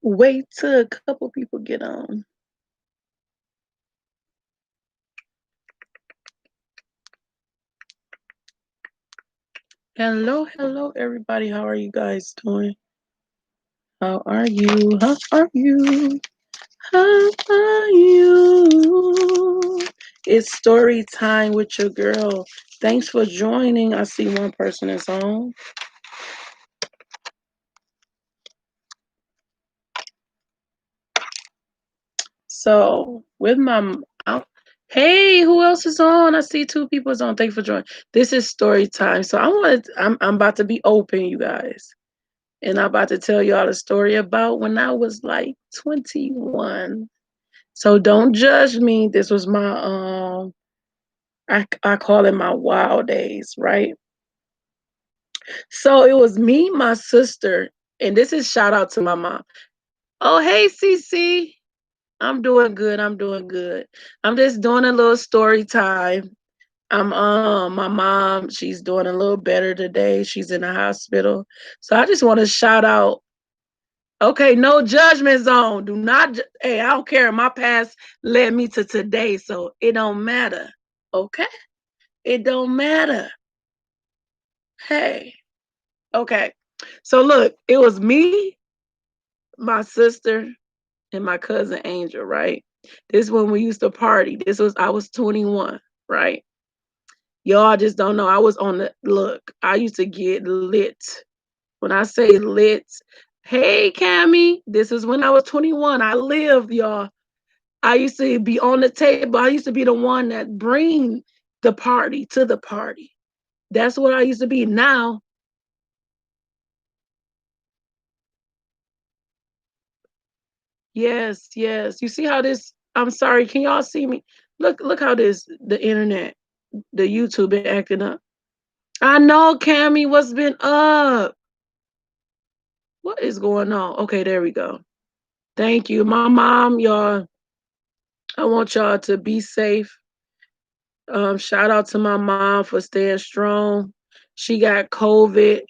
Wait till a couple people get on. Hello, hello, everybody. How are you guys doing? How are you? How are you? How are you? It's story time with your girl. Thanks for joining. I see one person is on. So with hey, who else is on? I see two people is on. Thank you for joining. This is story time. So I'm about to be open, you guys. And I'm about to tell y'all a story about when I was like 21. So don't judge me. This was my I call it my wild days, right? So it was me, my sister, and this is shout out to my mom. Oh, hey CC. I'm doing good. I'm doing good. I'm just doing a little story time. I'm my mom, she's doing a little better today. She's in the hospital. So I just want to shout out. Okay, no judgment zone. Do not hey, I don't care. My past led me to today, so it don't matter. Okay? It don't matter. Hey. Okay. So look, it was me, my sister, and my cousin Angel, right? This when we used to party. I was 21, right? Y'all just don't know. I was on the look. I used to get lit. When I say lit, hey Cammy, this is when I was 21. I lived, y'all. I used to be on the table. I used to be the one that bring the party to the party. That's what I used to be. Now, yes, yes. You see how this? I'm sorry. Can y'all see me? Look how the internet, the YouTube been acting up. I know, Cammy. What's been up? What is going on? Okay, there we go. Thank you, my mom, y'all. I want y'all to be safe. Shout out to my mom for staying strong. She got COVID,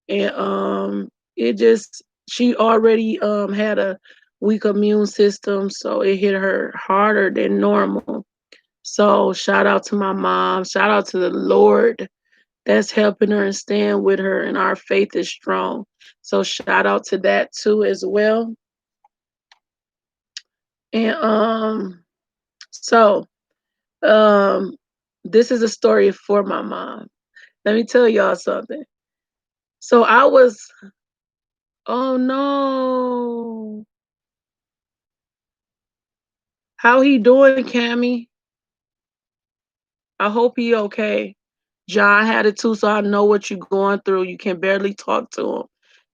and it just she already had a weak immune system, so it hit her harder than normal. So shout out to my mom. Shout out to the Lord that's helping her and staying with her, and our faith is strong. So shout out to that too as well. And so um this is a story for my mom. Let me tell y'all something. So I was, oh no. How he doing, Cammy? I hope he okay. John had it too, so I know what you're going through. You can barely talk to him.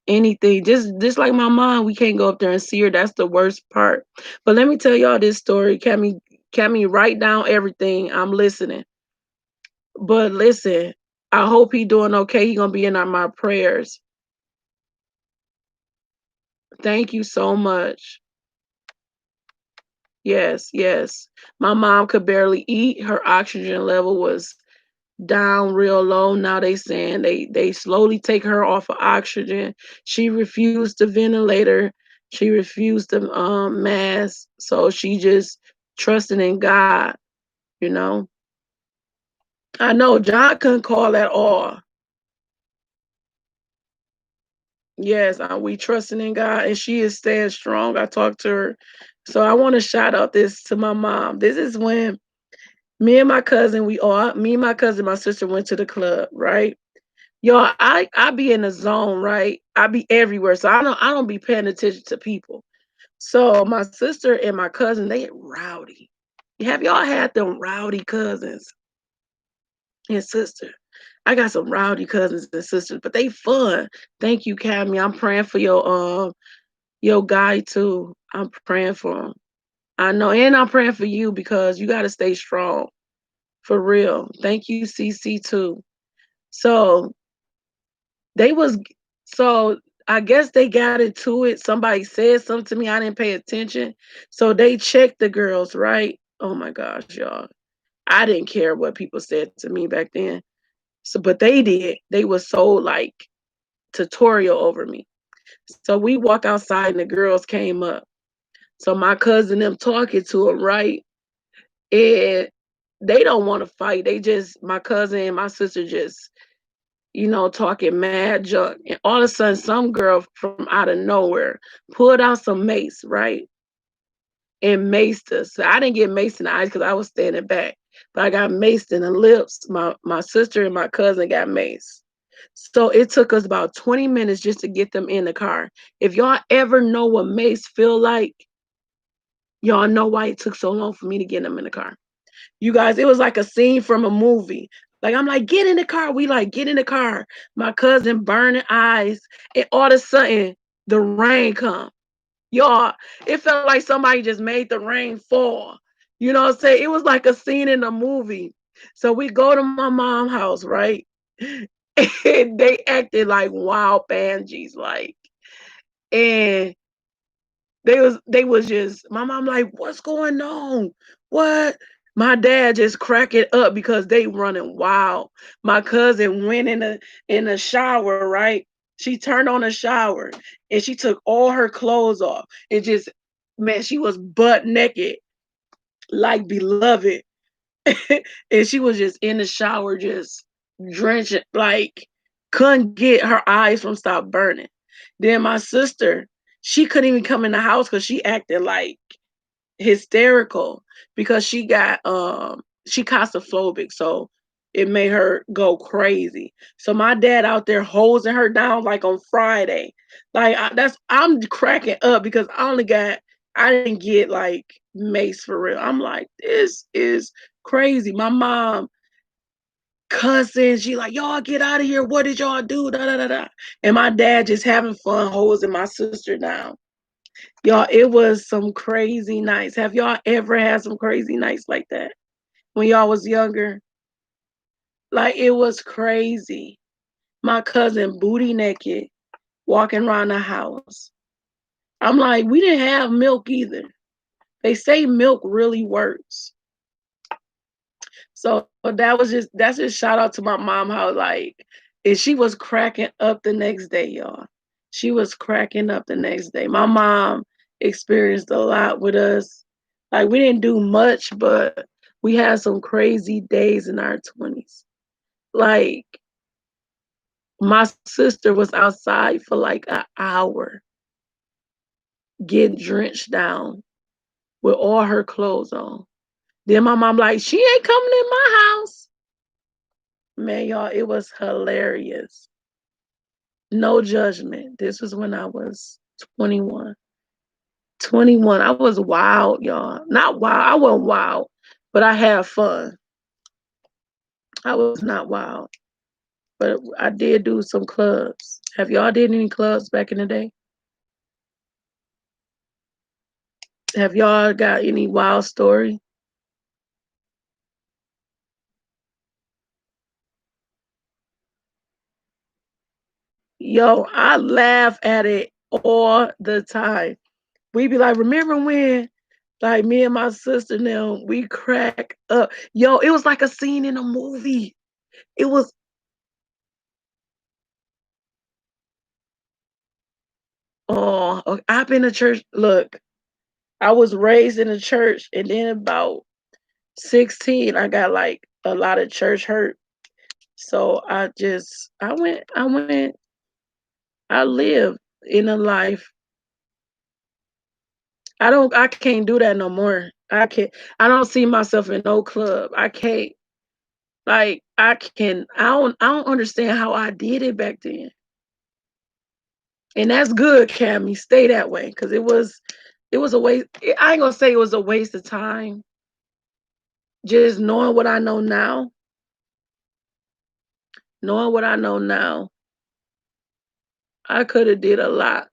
Anything. Just like my mom, we can't go up there and see her. That's the worst part. But let me tell y'all this story. Cammy, write down everything. I'm listening. But listen, I hope he doing okay. He gonna be in my prayers. Thank you so much. Yes, yes. My mom could barely eat. Her oxygen level was down real low. Now they saying they slowly take her off of oxygen. She refused the ventilator. She refused the mask. So she just trusting in God, you know. I know John couldn't call at all. Yes, we trusting in God, and she is staying strong. I talked to her. So I want to shout out this to my mom. This is when me and my cousin, me and my cousin, my sister went to the club, right? Y'all, I be in the zone, right? I be everywhere, so I don't be paying attention to people. So my sister and my cousin, they rowdy. Have y'all had them rowdy cousins and sister? I got some rowdy cousins and sisters, but they fun. Thank you, Cammy. I'm praying for your guy too. I'm praying for him. I know, and I'm praying for you because you got to stay strong for real. Thank you, CC too. So they was so I guess they got into it. Somebody said something to me. I didn't pay attention. So they checked the girls, right? Oh my gosh, y'all. I didn't care what people said to me back then. So but they did. They were so like tutorial over me. So we walk outside and the girls came up. So my cousin them talking to him, right? And they don't want to fight. They just my cousin and my sister just, talking mad junk. And all of a sudden, some girl from out of nowhere pulled out some mace, right? And maced us. So I didn't get maced in the eyes because I was standing back. But I got maced in the lips. My sister and my cousin got maced. So it took us about 20 minutes just to get them in the car. If y'all ever know what mace feel like, y'all know why it took so long for me to get them in the car. You guys, it was like a scene from a movie. Like I'm like, get in the car. We like get in the car. My cousin burning eyes, and all of a sudden the rain come. Y'all, it felt like somebody just made the rain fall. You know what I'm saying? It was like a scene in a movie. So we go to my mom's house, right? And they acted like wild banshees, like, and they was just my mom like, what's going on? What? My dad just cracking up because they running wild. My cousin went in the shower, right? She turned on the shower and she took all her clothes off. And just man, she was butt naked, like beloved. And she was just in the shower, just drenching, like couldn't get her eyes from stop burning. Then my sister, she couldn't even come in the house because she acted like hysterical because she claustrophobic, so it made her go crazy. So my dad out there hosing her down like on Friday. Like I'm cracking up because I didn't get like mace for real. I'm like, this is crazy. My mom cussing, she like, y'all get out of here. What did y'all do? Da da da da. And my dad just having fun hosing my sister down. Y'all, it was some crazy nights. Have y'all ever had some crazy nights like that when y'all was younger? Like it was crazy. My cousin booty naked walking around the house. I'm like, we didn't have milk either. They say milk really works. So that's just shout out to my mom how like and she was cracking up the next day, y'all. She was cracking up the next day. My mom experienced a lot with us. Like we didn't do much, but we had some crazy days in our 20s. Like my sister was outside for like an hour getting drenched down with all her clothes on. Then my mom like, she ain't coming in my house. Man, y'all, it was hilarious. No judgment. This was when I was 21. 21. I was wild, y'all. Not wild. I wasn't wild, but I had fun. I was not wild, but I did do some clubs. Have y'all did any clubs back in the day? Have y'all got any wild story? Yo, I laugh at it all the time. We be like, remember when, like me and my sister now, we crack up. Yo, it was like a scene in a movie. It was, oh, okay, I've been to church. Look, I was raised in a church, and then about 16, I got like a lot of church hurt. So I lived in a life. I can't do that no more. I don't see myself in no club. I can't, like, I don't understand how I did it back then. And that's good, Cammy. Stay that way. Cause it was a waste. I ain't gonna say it was a waste of time. Just knowing what I know now, I could have did a lot.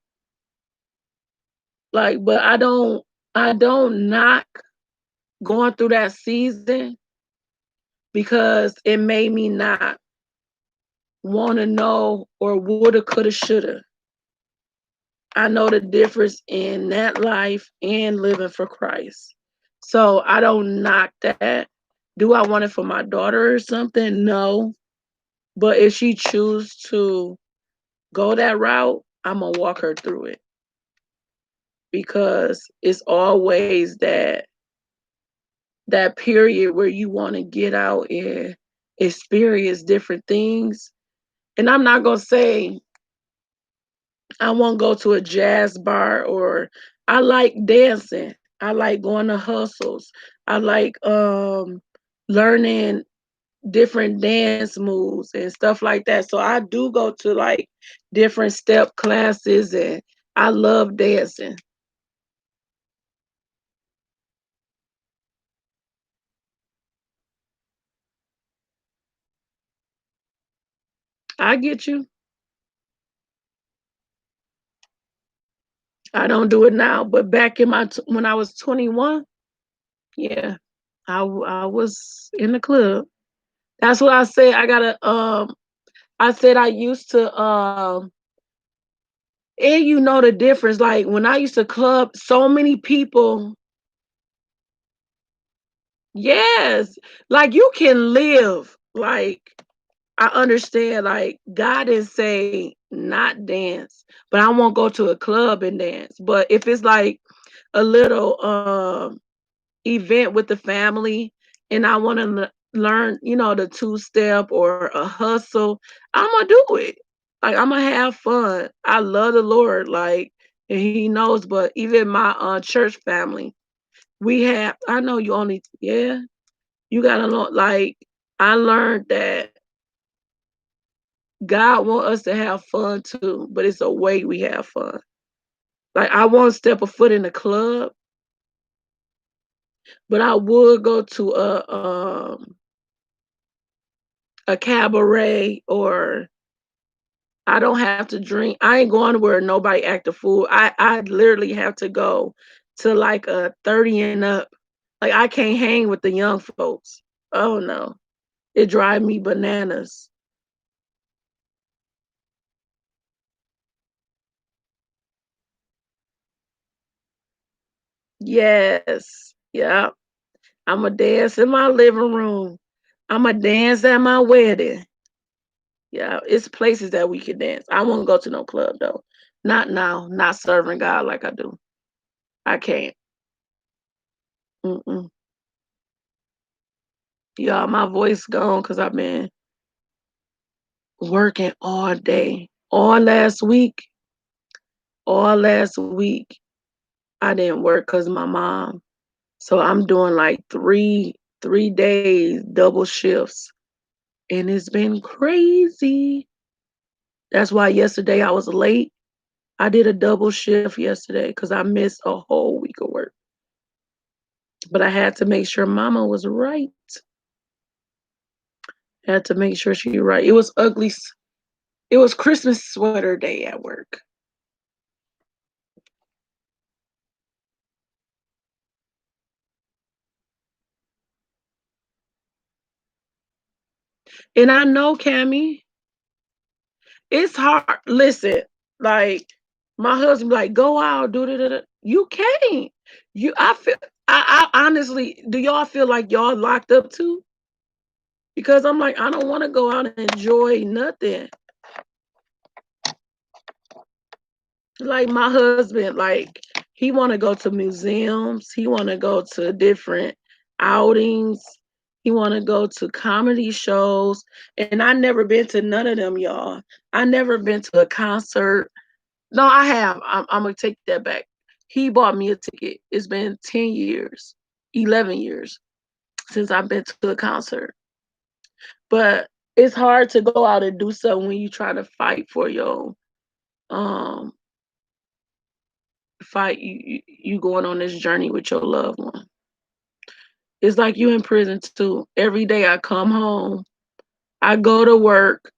Like, but I don't knock going through that season because it made me not want to know or woulda, coulda, shoulda. I know the difference in that life and living for Christ. So I don't knock that. Do I want it for my daughter or something? No. But if she choose to go that route, Imma walk her through it because it's always that period where you wanna get out and experience different things. And I'm not gonna say I won't go to a jazz bar or I like dancing. I like going to hustles. I like learning different dance moves and stuff like that. So I do go to like different step classes and I love dancing. I get you. I don't do it now, but back in when I was 21, yeah, I was in the club. That's what I said. I said I used to and you know the difference. Like when I used to club, so many people, yes, like you can live. Like I understand, like God didn't say not dance, but I won't go to a club and dance. But if it's like a little event with the family and I want to learn, the two step or a hustle, I'm gonna do it. Like I'm gonna have fun. I love the Lord, like, and He knows. But even my church family, we have. I know you only, yeah, you gotta know. Like I learned that God want us to have fun too, but it's a way we have fun. Like I won't step a foot in the club, but I would go to a cabaret or I don't have to drink. I ain't going where nobody act a fool. I literally have to go to like a 30 and up. Like I can't hang with the young folks. Oh no. It drive me bananas. Yes. Yeah. I'ma dance in my living room. I'ma dance at my wedding. Yeah, it's places that we can dance. I won't go to no club though. Not now. Not serving God like I do. I can't. Mm-mm. Yeah, my voice gone because I've been working all day. All last week, I didn't work because my mom. So I'm doing like three days, double shifts, and it's been crazy. That's why yesterday I was late. I did a double shift yesterday because I missed a whole week of work. But I had to make sure mama was right. Had to make sure she right. It was ugly. It was Christmas sweater day at work. And I know, Cammy, it's hard. Listen, like my husband, like, go out, do that. You can't. I feel. I honestly, do y'all feel like y'all locked up too? Because I'm like, I don't want to go out and enjoy nothing. Like my husband, like he want to go to museums. He want to go to different outings. He want to go to comedy shows, and I never been to none of them, y'all. I never been to a concert. No, I have. I'm gonna take that back. He bought me a ticket. It's been 10 years, 11 years since I've been to a concert. But it's hard to go out and do something when you try to fight for your um fight you going on this journey with your loved one. It's like you in prison too. Every day I come home, I go to work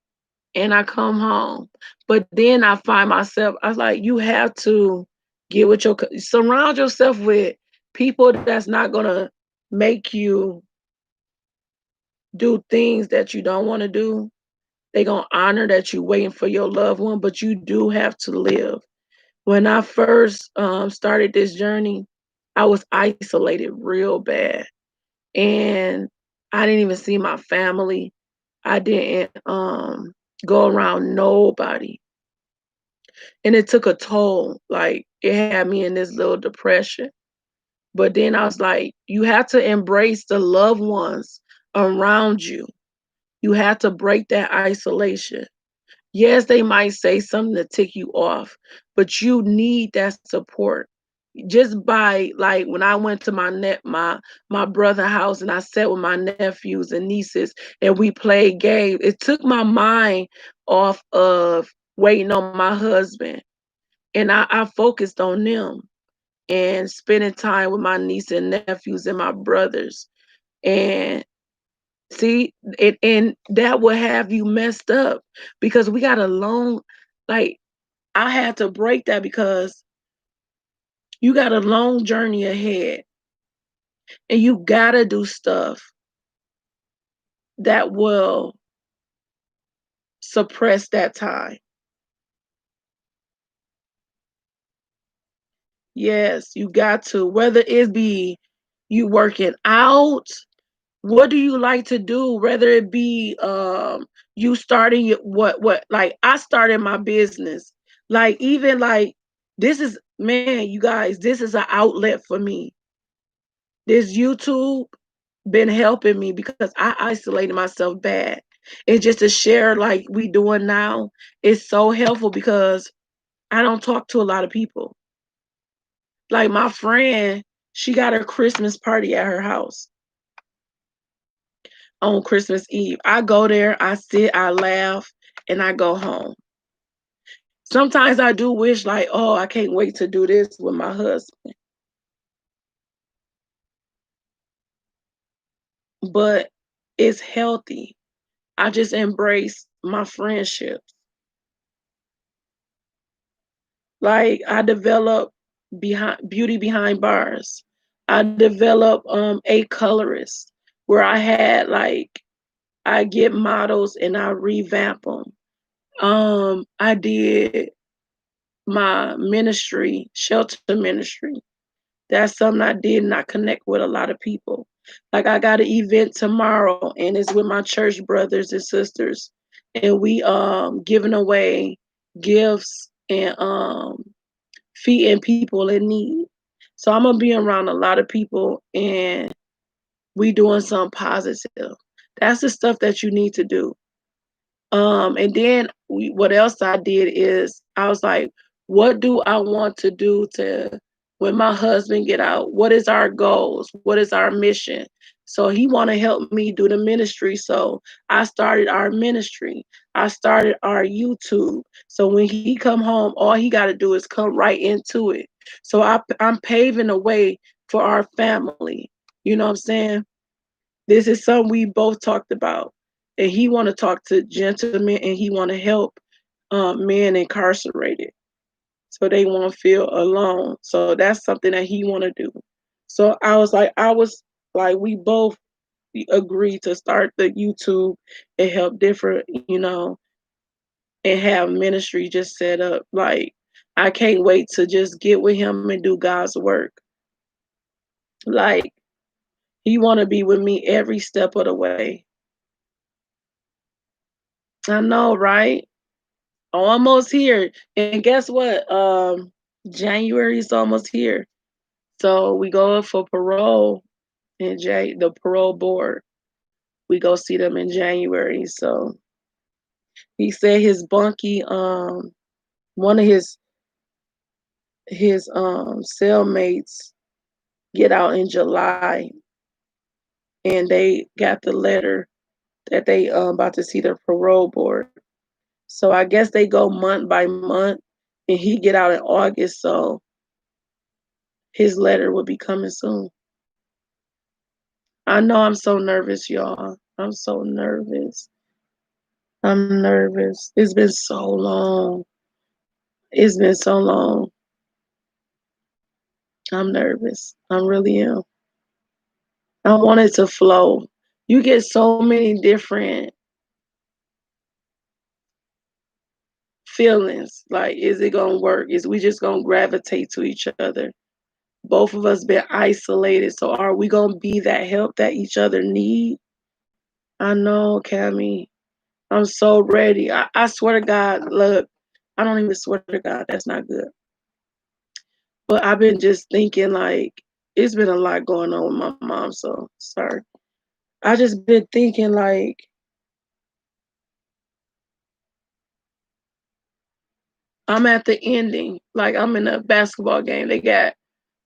and I come home. But then I find myself, I was like, you have to get with surround yourself with people that's not gonna make you do things that you don't want to do. They gonna honor that you waiting for your loved one, but you do have to live. When I first started this journey, I was isolated real bad, and I didn't even see my family. I didn't go around nobody. and it took a toll. Like, it had me in this little depression. But then I was like, you have to embrace the loved ones around you. You have to break that isolation. Yes, they might say something to tick you off, but you need that support. Just by, like, when I went to my brother house and I sat with my nephews and nieces and we played games, it took my mind off of waiting on my husband. And I focused on them and spending time with my niece and nephews and my brothers. And see, and that will have you messed up because we got a long, like, I had to break that because you got a long journey ahead and you gotta do stuff that will suppress that time. Yes, you got to, whether it be you working out, what do you like to do? Whether it be you starting your what like I started my business. Like, even like, this is, man, you guys, this is an outlet for me. This YouTube been helping me because I isolated myself bad. And just to share like we doing now is so helpful because I don't talk to a lot of people. Like, my friend, she got her Christmas party at her house on Christmas Eve. I go there, I sit, I laugh, and I go home. Sometimes I do wish, like, oh, I can't wait to do this with my husband. But it's healthy. I just embrace my friendships. Like, I develop behind beauty behind bars. I develop a colorist where I had like I get models and I revamp them. I did my ministry, shelter ministry. That's something I did and I connect with a lot of people. Like, I got an event tomorrow and it's with my church brothers and sisters. And we giving away gifts and feeding people in need. So I'm gonna be around a lot of people and we doing something positive. That's the stuff that you need to do. And then what else I did is I was like, what do I want to do to when my husband get out? What is our goals? What is our mission? So he want to help me do the ministry. So I started our ministry. I started our YouTube. So when he come home, all he got to do is come right into it. So I'm paving the way for our family. You know what I'm saying? This is something we both talked about. And he want to talk to gentlemen and he want to help men incarcerated so they won't feel alone. So that's something that he want to do. So I was like, we both agreed to start the YouTube and help different, and have ministry just set up. Like, I can't wait to just get with him and do God's work. Like, he want to be with me every step of the way. I know, right? Almost here. And guess what? January is almost here. So we go for parole in the parole board. We go see them in January. So he said his bunkie, one of his cellmates get out in July and they got the letter that they about to see their parole board. So I guess they go month by month and he get out in August, so his letter will be coming soon. I know I'm so nervous, y'all. I'm so nervous. I'm nervous. It's been so long. It's been so long. I'm nervous. I really am. I want it to flow. You get so many different feelings. Like, is it gonna work? Is we just gonna gravitate to each other? Both of us been isolated, so are we gonna be that help that each other need? I know, Cammy. I'm so ready. I swear to God, look, I don't even swear to God, that's not good. But I've been just thinking like it's been a lot going on with my mom, so sorry. I just been thinking like I'm at the ending. Like I'm in a basketball game. They got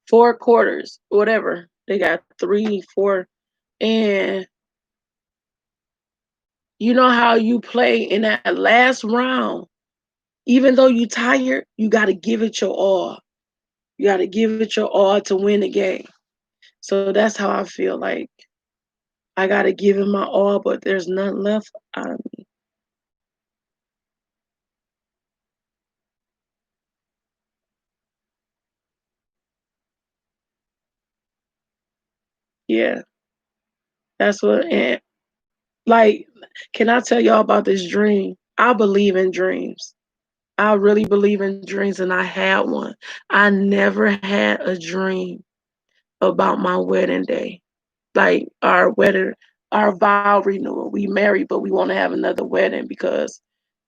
4 quarters, whatever. They got 3, 4, and you know how you play in that last round. Even though you tired, you got to give it your all. You got to give it your all to win the game. So that's how I feel like I got to give it my all, but there's none left out of me. Yeah, that's what. And like, can I tell y'all about this dream? I believe in dreams. I really believe in dreams, and I had one. I never had a dream about my wedding day, like our vow renewal. We married, but we want to have another wedding because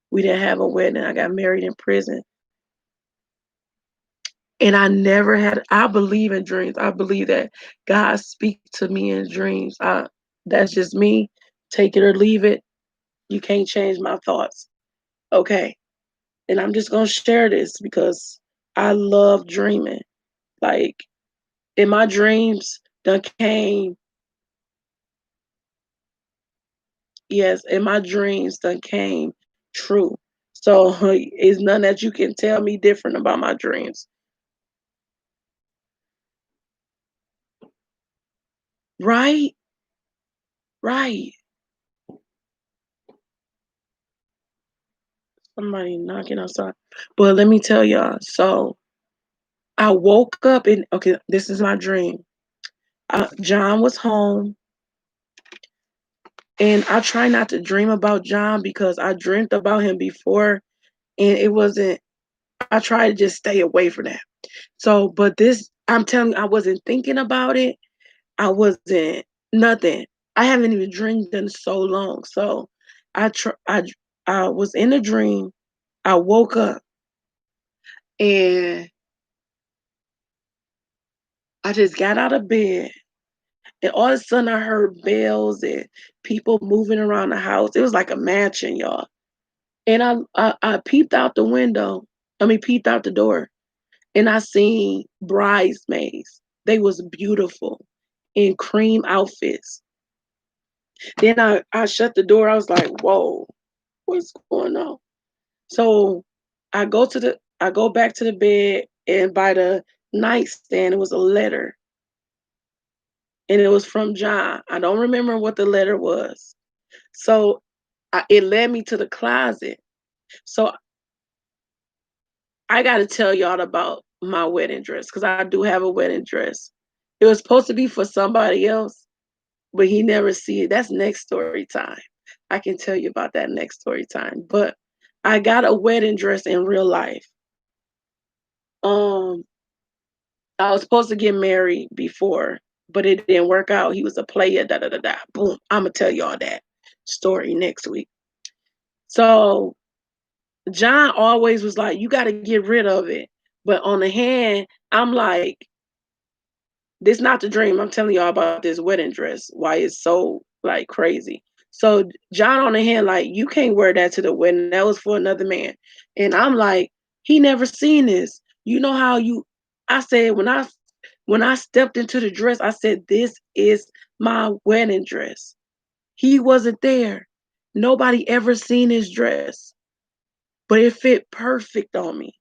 we didn't have a wedding. I got married in prison. And I never had I believe in dreams. I believe that God speaks to me in dreams. That's just me. Take it or leave it. You can't change my thoughts. Okay. And I'm just gonna share this because I love dreaming. Like in my dreams done came, yes, in my dreams done came true. So it's none that you can tell me different about my dreams. Right? Right. Somebody knocking outside. But let me tell y'all, so I woke up and okay, this is my dream. John was home, and I try not to dream about John because I dreamt about him before, and it wasn't. I try to just stay away from that. So, but this, I'm telling you, I wasn't thinking about it. I wasn't nothing. I haven't even dreamed in so long. So, I tr- I was in a dream. I woke up and I just got out of bed. And all of a sudden, I heard bells and people moving around the house. It was like a mansion, y'all. And I peeped out the window. I mean, peeped out the door, and I seen bridesmaids. They was beautiful in cream outfits. Then I shut the door. I was like, "Whoa, what's going on?" So I go back to the bed, and by the nightstand, it was a letter, and it was from John. I don't remember what the letter was. So it led me to the closet. So I got to tell y'all about my wedding dress because I do have a wedding dress. It was supposed to be for somebody else, but he never see it. That's next story time. I can tell you about that next story time. But I got a wedding dress in real life. Um, I was supposed to get married before, but it didn't work out. He was a player. Da da da da. Boom. I'm gonna tell y'all that story next week. So John always was like, "You got to get rid of it." But on the hand, I'm like, "This not the dream." I'm telling y'all about this wedding dress. Why it's so like crazy. So John on the hand, like, "You can't wear that to the wedding. That was for another man." And I'm like, "He never seen this. You know how you?" I said when I stepped into the dress, I said, "This is my wedding dress." He wasn't there. Nobody ever seen his dress, but it fit perfect on me.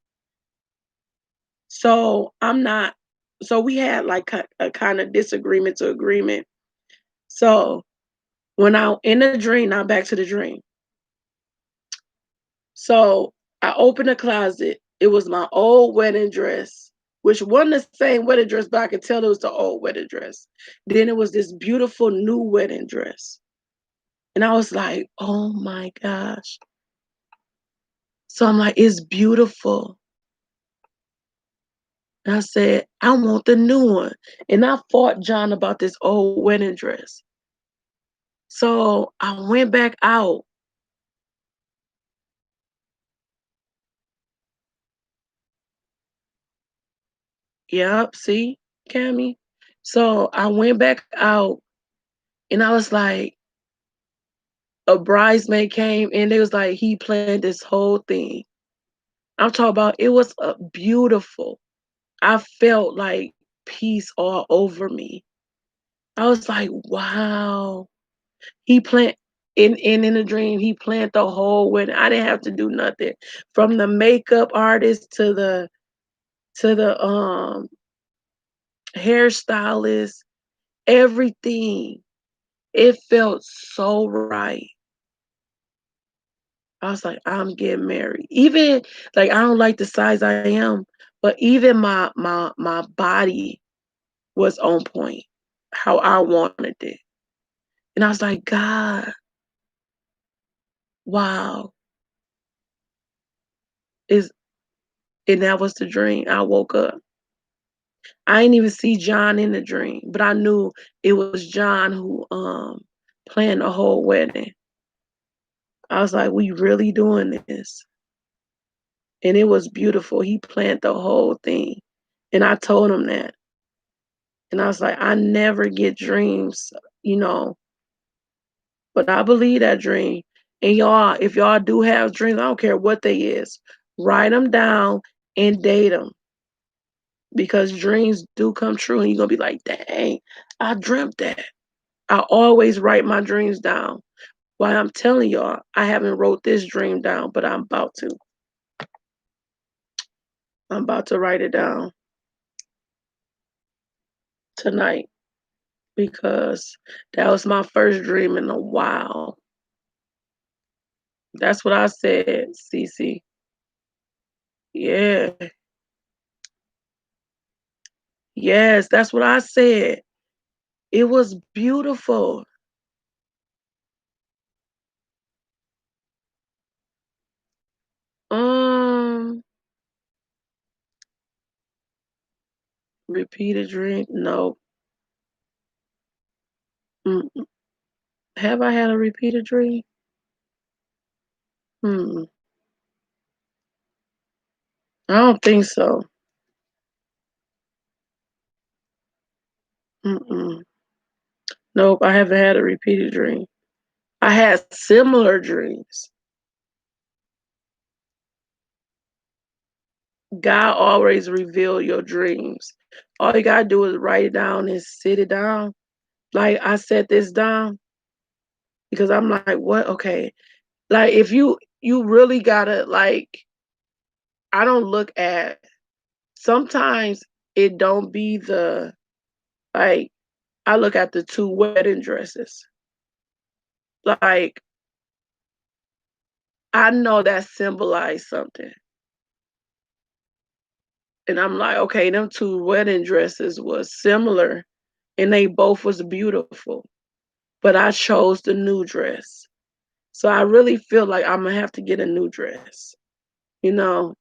So I'm not. So we had like a kind of disagreement to agreement. So when I in the dream, now back to the dream. So I opened the closet. It was my old wedding dress, which wasn't the same wedding dress, but I could tell it was the old wedding dress. Then it was this beautiful new wedding dress. And I was like, oh my gosh. So I'm like, it's beautiful. And I said, I want the new one. And I fought John about this old wedding dress. So I went back out Yep, see, Cammy? So I went back out and I was like, a bridesmaid came and they was like, he planned this whole thing. I'm talking about it was beautiful. I felt like peace all over me. I was like, wow. He planned in a dream, he planned the whole wedding. I didn't have to do nothing. From the makeup artist to the hairstylist, everything. It felt so right. I was like, I'm getting married. Even like I don't like the size I am, but even my body was on point, how I wanted it. And I was like, God, wow. Is and that was the dream. I woke up. I didn't even see John in the dream, but I knew it was John who planned the whole wedding. I was like, we really doing this. And it was beautiful. He planned the whole thing. And I told him that. And I was like, I never get dreams, you know, but I believe that dream. And y'all, if y'all do have dreams, I don't care what they is, write them down and date them because dreams do come true. And you're going to be like, dang, I dreamt that. I always write my dreams down. Why I'm telling y'all, I haven't wrote this dream down, but I'm about to. I'm about to write it down tonight because that was my first dream in a while. That's what I said, Cece. Yeah. Yes, that's what I said. It was beautiful. Um, repeat a dream? No. Mm. Have I had a repeated dream? Hmm. I don't think so. Mm-mm. Nope, I haven't had a repeated dream. I had similar dreams. God always reveal your dreams. All you gotta do is write it down and sit it down. Like I set this down because I'm like, what? Okay. Like if you really gotta like I don't look at sometimes it don't be the like I look at the two wedding dresses. Like I know that symbolize something. And I'm like, okay, them two wedding dresses was similar and they both was beautiful. But I chose the new dress. So I really feel like I'm gonna have to get a new dress, you know,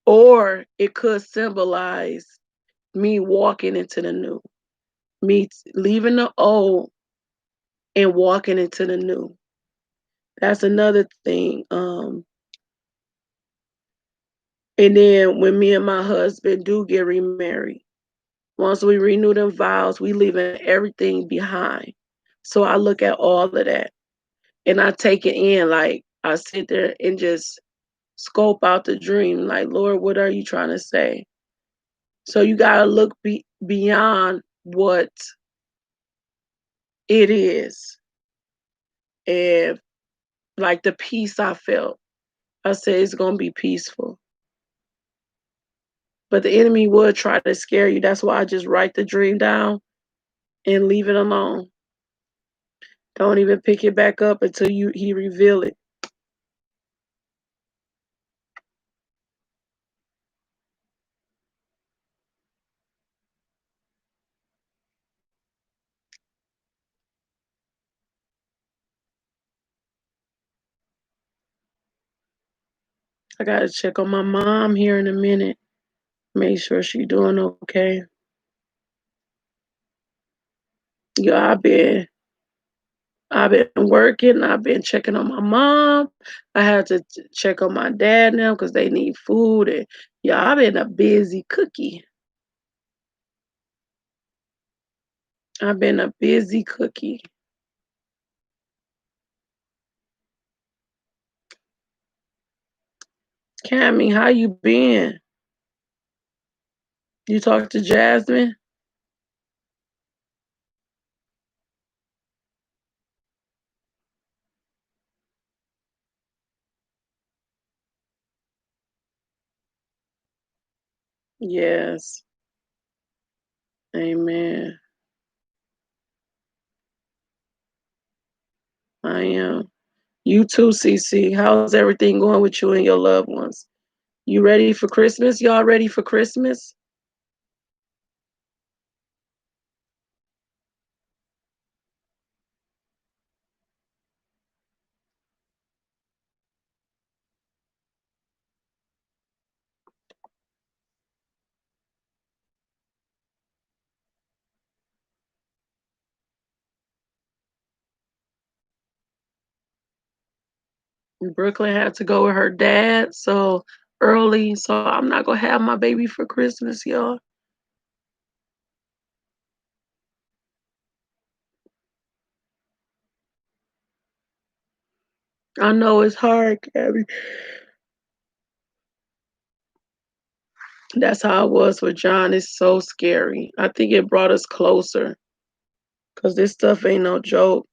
or it could symbolize me walking into the new, leaving the old and walking into the new. That's another thing. And then when me and my husband do get remarried, once we renew them vows, we leaving everything behind. So I look at all of that and I take it in. Like I sit there and just scope out the dream. Like, Lord, what are you trying to say? So you gotta look beyond what it is. And like the peace I felt, I said it's gonna be peaceful. But the enemy would try to scare you. That's why I just write the dream down and leave it alone. Don't even pick it back up until he reveal it. I gotta check on my mom here in a minute. Make sure she doing okay. Yeah, I've been working, I've been checking on my mom. I had to check on my dad now because they need food. And yeah, I've been a busy cookie. I've been a busy cookie. Cammy, how you been? You talked to Jasmine? Yes. Amen. I am. You too, CC. How's everything going with you and your loved ones? You ready for Christmas? Y'all ready for Christmas? Brooklyn had to go with her dad so early, so I'm not gonna have my baby for Christmas, y'all. I know it's hard, Gabby. That's how it was with John. It's so scary. I think it brought us closer because this stuff ain't no joke.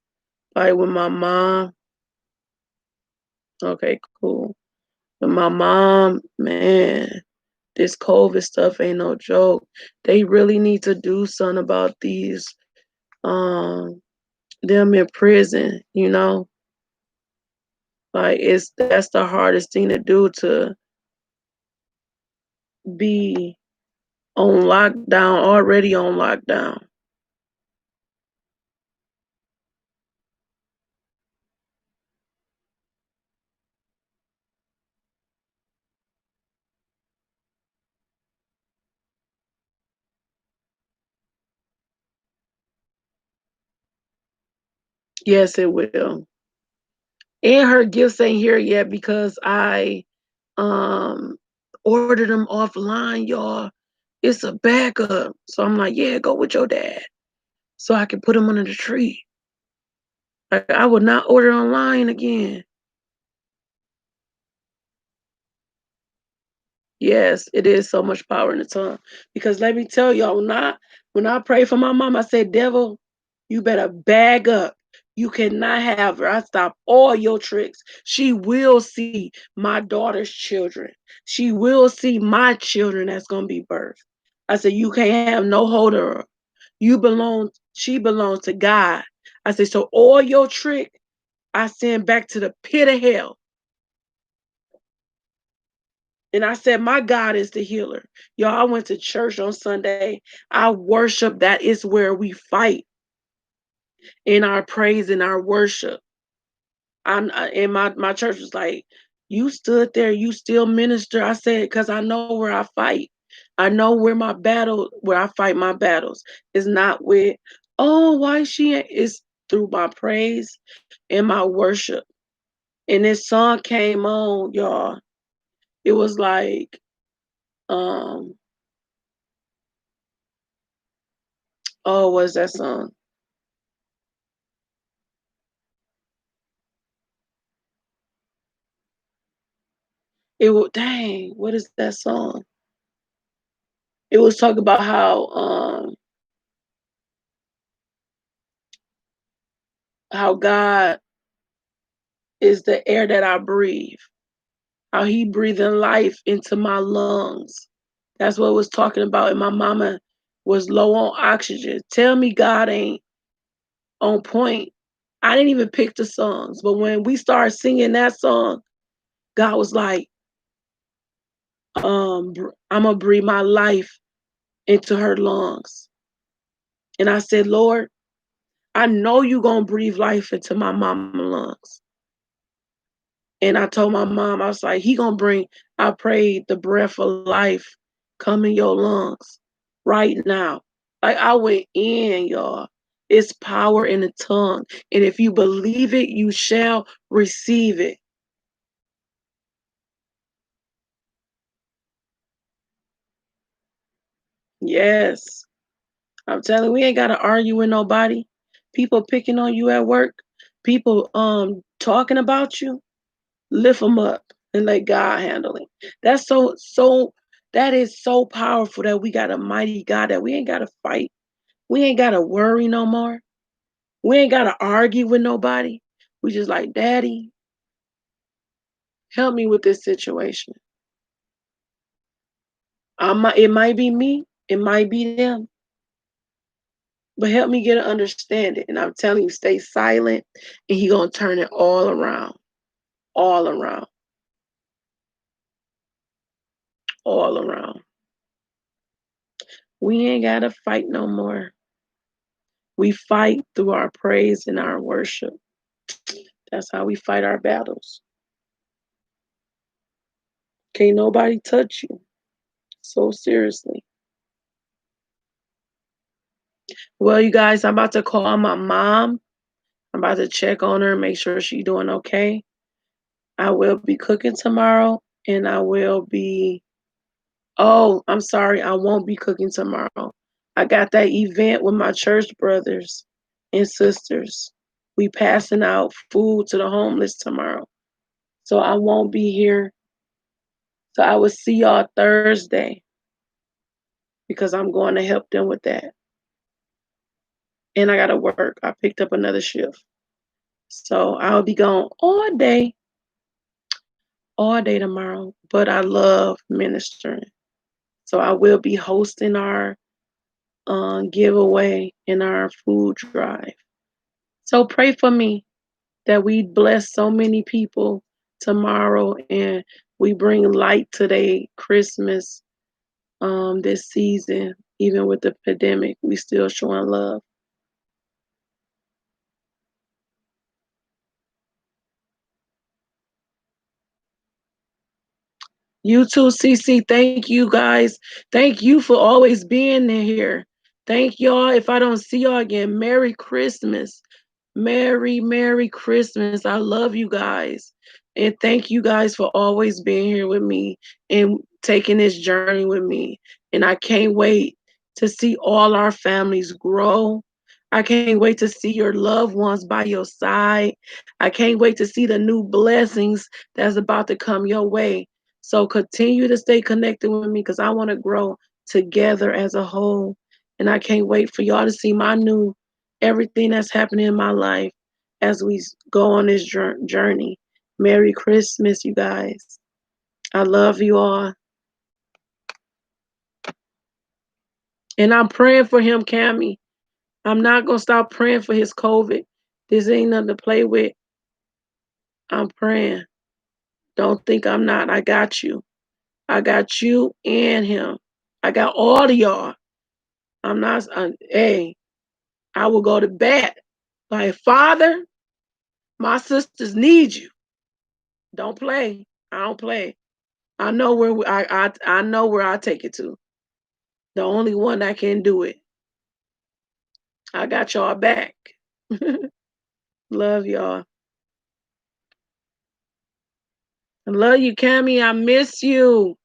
Like with my mom, okay, cool. With my mom, man, this COVID stuff ain't no joke. They really need to do something about these, um, them in prison, you know? Like that's the hardest thing to do to be on lockdown, already on lockdown. Yes, it will. And her gifts ain't here yet because I um ordered them offline, y'all. It's a backup. So I'm like, yeah, go with your dad. So I can put them under the tree. Like, I would not order online again. Yes, it is so much power in the tongue. Because let me tell y'all, when I pray for my mom, I said, devil, you better bag up. You cannot have her. I stop all your tricks. She will see my daughter's children. She will see my children that's gonna be birthed. I said, you can't have no hold of her. She belongs to God. I said, so all your trick, I send back to the pit of hell. And I said, my God is the healer. Y'all, I went to church on Sunday. I worship. That is where we fight in our praise and our worship. And my church was like, you stood there, you still minister. I said, because I know where I fight. I know where I fight my battles. It's not with, oh, why she ain't? It's through my praise and my worship. And this song came on, y'all. It was like, um, oh, what's that song? It was dang, what is that song? It was talking about how God is the air that I breathe, how he breathing life into my lungs. That's what it was talking about. And my mama was low on oxygen. Tell me God ain't on point. I didn't even pick the songs, but when we started singing that song, God was like, I'm gonna breathe my life into her lungs. And I said, Lord, I know you gonna breathe life into my mama lungs. And I told my mom, I was like, he gonna bring, I prayed the breath of life come in your lungs right now. Like I went in, y'all. It's power in the tongue. And if you believe it, you shall receive it. Yes. I'm telling you, we ain't gotta argue with nobody. People picking on you at work, people talking about you, lift them up and let God handle it. That's that is so powerful that we got a mighty God that we ain't gotta fight. We ain't gotta worry no more. We ain't gotta argue with nobody. We just like, Daddy, help me with this situation. It might be me, it might be them, but help me get an understanding. And I'm telling you, stay silent, and He gonna turn it all around, all around. We ain't gotta fight no more. We fight through our praise and our worship. That's how we fight our battles. Can't nobody touch you. So seriously. Well, you guys, I'm about to call my mom. I'm about to check on her, make sure she's doing okay. I will be cooking tomorrow, and I will be. Oh, I'm sorry, I won't be cooking tomorrow. I got that event with my church brothers and sisters. We passing out food to the homeless tomorrow. So I won't be here. So I will see y'all Thursday because I'm going to help them with that. And I gotta work. I picked up another shift. So I'll be gone all day tomorrow. But I love ministering. So I will be hosting our giveaway in our food drive. So pray for me that we bless so many people tomorrow and we bring light to their Christmas this season. Even with the pandemic, we still showing love. You too, CC. Thank you guys. Thank you for always being here. Thank y'all. If I don't see y'all again, Merry Christmas. Merry Christmas. I love you guys. And thank you guys for always being here with me and taking this journey with me. And I can't wait to see all our families grow. I can't wait to see your loved ones by your side. I can't wait to see the new blessings that's about to come your way. So continue to stay connected with me because I want to grow together as a whole. And I can't wait for y'all to see my new everything that's happening in my life as we go on this journey. Merry Christmas, you guys. I love you all. And I'm praying for him, Cammy. I'm not going to stop praying for his COVID. This ain't nothing to play with. I'm praying. Don't think I'm not. I got you. I got you and him. I got all of y'all. I'm not, hey, I will go to bat. Like, Father, my sisters need you. Don't play. I don't play. I know where I know where I take it to. The only one that can do it. I got y'all back. Love y'all. I love you, Cammy. I miss you.